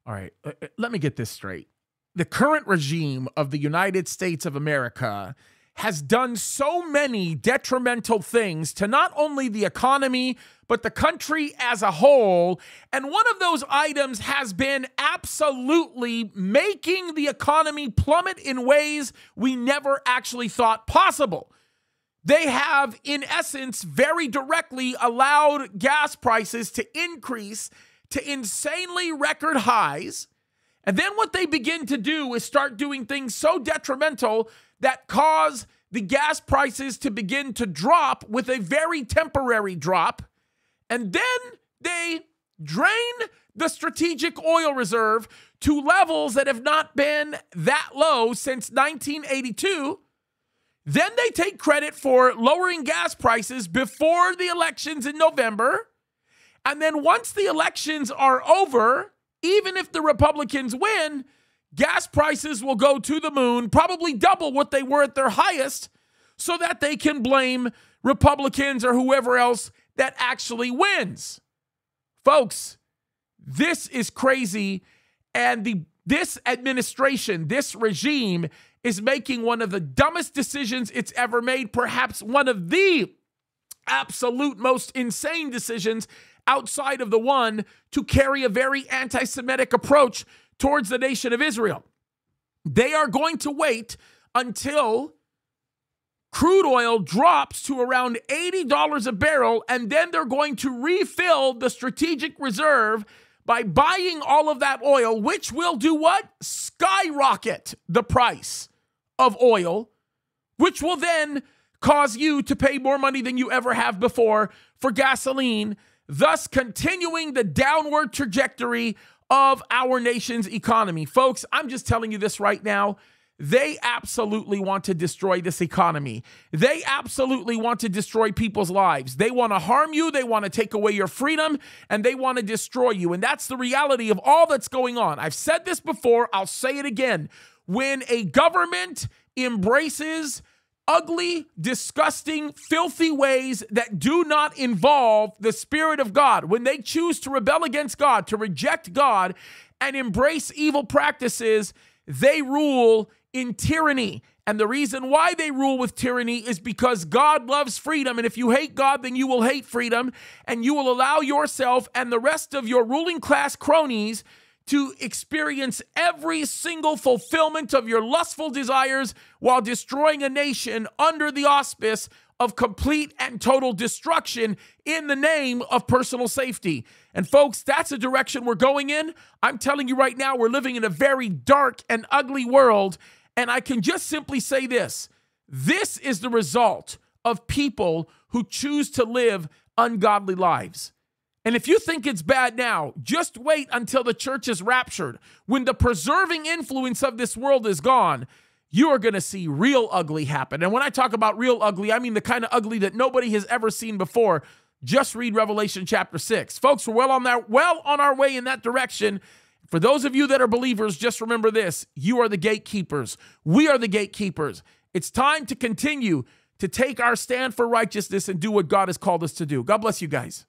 All right, let me get this straight. The current regime of the United States of America has done so many detrimental things to not only the economy, but the country as a whole. And one of those items has been absolutely making the economy plummet in ways we never actually thought possible. They have, in essence, very directly allowed gas prices to increase to insanely record highs. And then what they begin to do is start doing things so detrimental that cause the gas prices to begin to drop with a very temporary drop. And then they drain the strategic oil reserve to levels that have not been that low since 1982. Then they take credit for lowering gas prices before the elections in November. And then once the elections are over, even if the Republicans win, gas prices will go to the moon, probably double what they were at their highest, so that they can blame Republicans or whoever else that actually wins. Folks, this is crazy. And this administration, this regime, is making one of the dumbest decisions it's ever made, perhaps one of the absolute most insane decisions outside of the one to carry a very anti-Semitic approach towards the nation of Israel. They are going to wait until crude oil drops to around $80 a barrel, and then they're going to refill the strategic reserve by buying all of that oil, which will do what? Skyrocket the price of oil, which will then cause you to pay more money than you ever have before for gasoline, thus continuing the downward trajectory of our nation's economy. Folks, I'm just telling you this right now. They absolutely want to destroy this economy. They absolutely want to destroy people's lives. They want to harm you. They want to take away your freedom, and they want to destroy you. And that's the reality of all that's going on. I've said this before. I'll say it again. When a government embraces ugly, disgusting, filthy ways that do not involve the Spirit of God, when they choose to rebel against God, to reject God, and embrace evil practices, they rule in tyranny. And the reason why they rule with tyranny is because God loves freedom. And if you hate God, then you will hate freedom. And you will allow yourself and the rest of your ruling class cronies to experience every single fulfillment of your lustful desires while destroying a nation under the auspice of complete and total destruction in the name of personal safety. And folks, that's the direction we're going in. I'm telling you right now, we're living in a very dark and ugly world. And I can just simply say this. This is the result of people who choose to live ungodly lives. And if you think it's bad now, just wait until the church is raptured. When the preserving influence of this world is gone, you are going to see real ugly happen. And when I talk about real ugly, I mean the kind of ugly that nobody has ever seen before. Just read Revelation chapter 6. Folks, we're well on our way in that direction. For those of you that are believers, just remember this. You are the gatekeepers. We are the gatekeepers. It's time to continue to take our stand for righteousness and do what God has called us to do. God bless you guys.